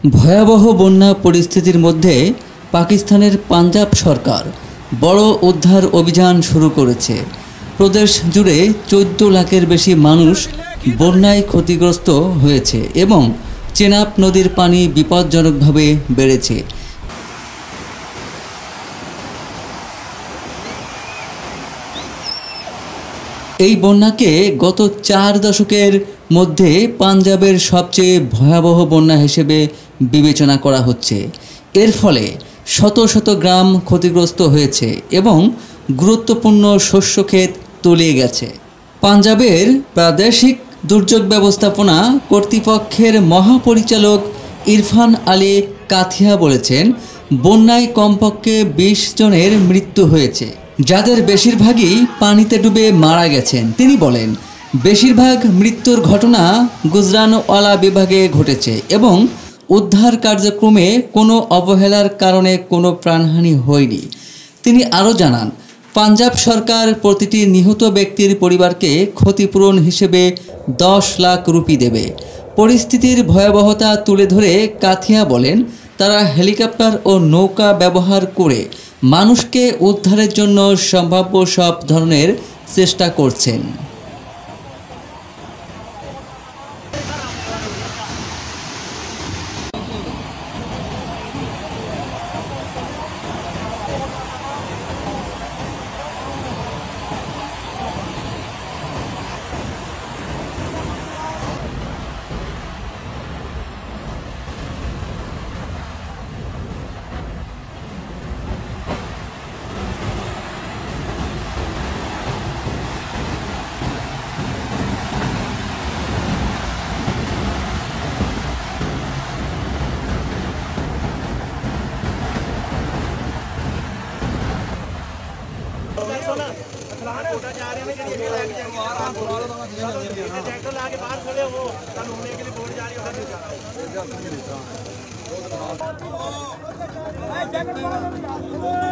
ভয়াবহ বন্যা পরিস্থিতির মধ্যে পাকিস্তানের পাঞ্জাব সরকার বড় উদ্ধার অভিযান শুরু করেছে। প্রদেশ জুড়ে 14 লাখের বেশি মানুষ বন্যায় ক্ষতিগ্রস্ত হয়েছে এবং চেনাব নদীর পানি বিপজ্জনকভাবে বেড়েছে। এই বন্যাকে গত 4 দশকের মধ্যে পাঞ্জাবের সবচেয়ে ভয়াবহ বন্যা হিসেবে বিবেচনা করা হচ্ছে। এর ফলে শত শত গ্রাম ক্ষতিগ্রস্ত হয়েছে এবং গুরুত্বপূর্ণ শস্যক্ষেত তলিয়ে গেছে। পাঞ্জাবের প্রাদেশিক দুর্যোগ ব্যবস্থাপনা কর্তৃপক্ষের মহাপরিচালক ইরফান আলী কাথিয়া বলেছেন, বন্যায় কমপক্ষে 20 জনের মৃত্যু হয়েছে, যাদের বেশিরভাগই পানিতে ডুবে মারা গেছেন। তিনি বলেন, বেশিরভাগ মৃত্যুর ঘটনা গুজরানওয়ালা বিভাগে ঘটেছে এবং উদ্ধার কার্যক্রমে কোনো অবহেলার কারণে কোনো প্রাণহানি হয়নি। তিনি আরও জানান, পাঞ্জাব সরকার প্রতিটি নিহত ব্যক্তির পরিবারকে ক্ষতিপূরণ হিসেবে 10 লাখ রুপি দেবে। পরিস্থিতির ভয়াবহতা তুলে ধরে কাথিয়া বলেন, তারা হেলিকপ্টার ও নৌকা ব্যবহার করে মানুষকে উদ্ধারের জন্য সম্ভাব্য সব ধরনের চেষ্টা করছেন। ट्रैक्टर ला के बाहर खड़े हो, कल होने के लिए बोर्ड जा रही हो।